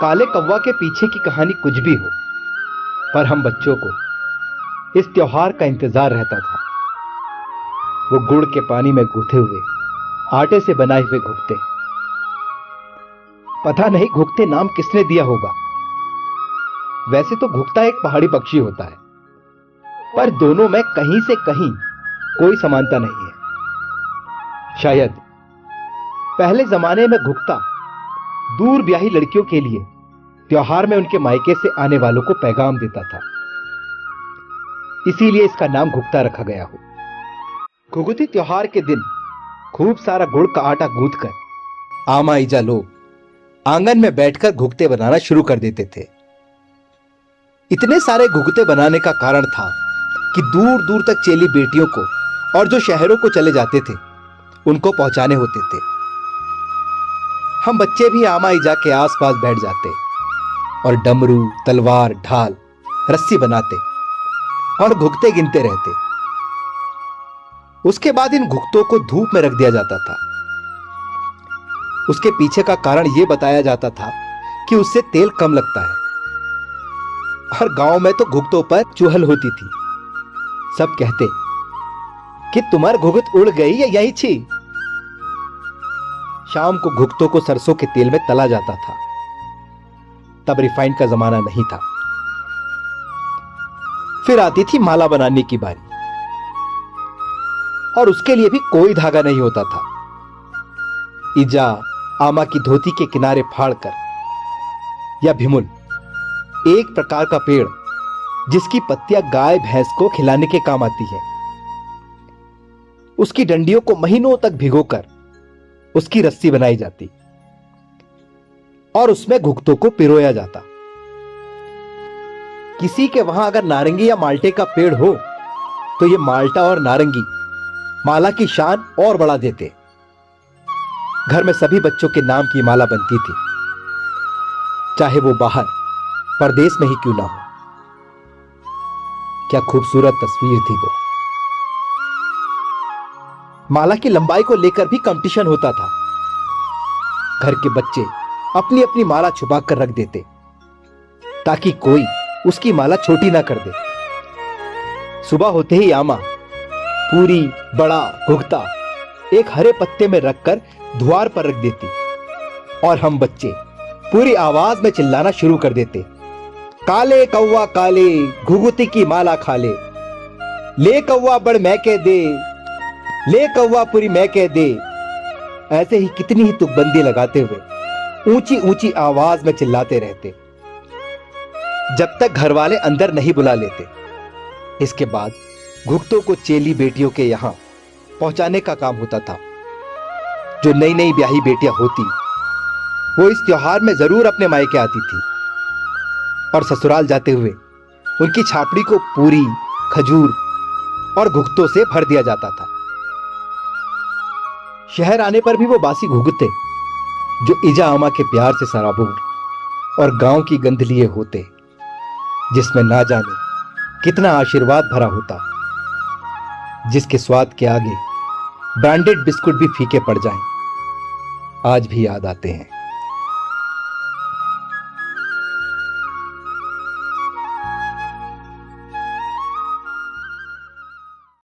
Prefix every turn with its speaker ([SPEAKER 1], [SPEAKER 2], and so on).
[SPEAKER 1] काले कौवा के पीछे की कहानी कुछ भी हो, पर हम बच्चों को इस त्योहार का इंतजार रहता था। वो गुड़ के पानी में गूंथे हुए आटे से बनाए हुए घुघते। पता नहीं घुघते नाम किसने दिया होगा। वैसे तो घुघता एक पहाड़ी पक्षी होता है, पर दोनों में कहीं से कहीं कोई समानता नहीं है। शायद पहले जमाने में घुघता दूर ब्याही लड़कियों के लिए त्योहार में उनके मायके से आने वालों को पैगाम देता था, इसीलिए इसका नाम घुघता रखा गया हो। घुघुती त्योहार के दिन खूब सारा गुड़ का आटा गूंथकर आमा ईजा लोग आंगन में बैठकर घुघते बनाना शुरू कर देते थे। इतने सारे घुघते बनाने का कारण था कि दूर दूर तक चेली बेटियों को और जो शहरों को चले जाते थे उनको पहुंचाने होते थे। हम बच्चे भी आमा ईजा के आसपास बैठ जाते और डमरू, तलवार, ढाल, रस्सी बनाते और घुघते गिनते रहते। उसके बाद इन घुघतों को धूप में रख दिया जाता था। उसके पीछे का कारण यह बताया जाता था कि उससे तेल कम लगता है। और गांव में तो घुघतों पर चुहल होती थी। सब कहते कि तुम्हार घुघत उड़ गई या यही छी। शाम को घुघतों को सरसों के तेल में तला जाता था। तब रिफाइंड का जमाना नहीं था। फिर आती थी माला बनाने की बारी, और उसके लिए भी कोई धागा नहीं होता था। ईजा आमा की धोती के किनारे फाड़कर, या भिमुल, एक प्रकार का पेड़ जिसकी पत्तियां गाय भैंस को खिलाने के काम आती है, उसकी डंडियों को महीनों तक भिगोकर उसकी रस्सी बनाई जाती और उसमें घुघतों को पिरोया जाता। किसी के वहां अगर नारंगी या माल्टे का पेड़ हो तो ये माल्टा और नारंगी माला की शान और बढ़ा देते। घर में सभी बच्चों के नाम की माला बनती थी, चाहे वो बाहर परदेश में ही क्यों ना हो। क्या खूबसूरत तस्वीर थी वो। माला की लंबाई को लेकर भी कंपटीशन होता था। घर के बच्चे अपनी अपनी माला छुपा कर रख देते ताकि कोई उसकी माला छोटी ना कर दे। सुबह होते ही आमा पूरी बड़ा घुघता एक हरे पत्ते में रखकर द्वार पर रख देती और हम बच्चे पूरी आवाज में चिल्लाना शुरू कर देते, काले कौवा काले घुघुती की माला खा ले, ले कौवा बड़ मैं कह दे, ले कौवा पूरी मैं कह दे। ऐसे ही कितनी ही तुकबंदी लगाते हुए ऊंची ऊंची आवाज में चिल्लाते रहते जब तक घर वाले अंदर नहीं बुला लेते। इसके बाद घुघतों को चेली बेटियों के यहां पहुंचाने का काम होता था। जो नई नई ब्याही बेटियां होती वो इस त्योहार में जरूर अपने मायके आती थी और ससुराल जाते हुए उनकी छापड़ी को पूरी, खजूर और घुघतों से भर दिया जाता था। शहर आने पर भी वो बासी घुघते जो ईजा आमा के प्यार से सराबोर और गांव की गंध लिए होते, जिसमें ना जाने कितना आशीर्वाद भरा होता, जिसके स्वाद के आगे ब्रांडेड बिस्कुट भी फीके पड़ जाएं, आज भी याद आते हैं।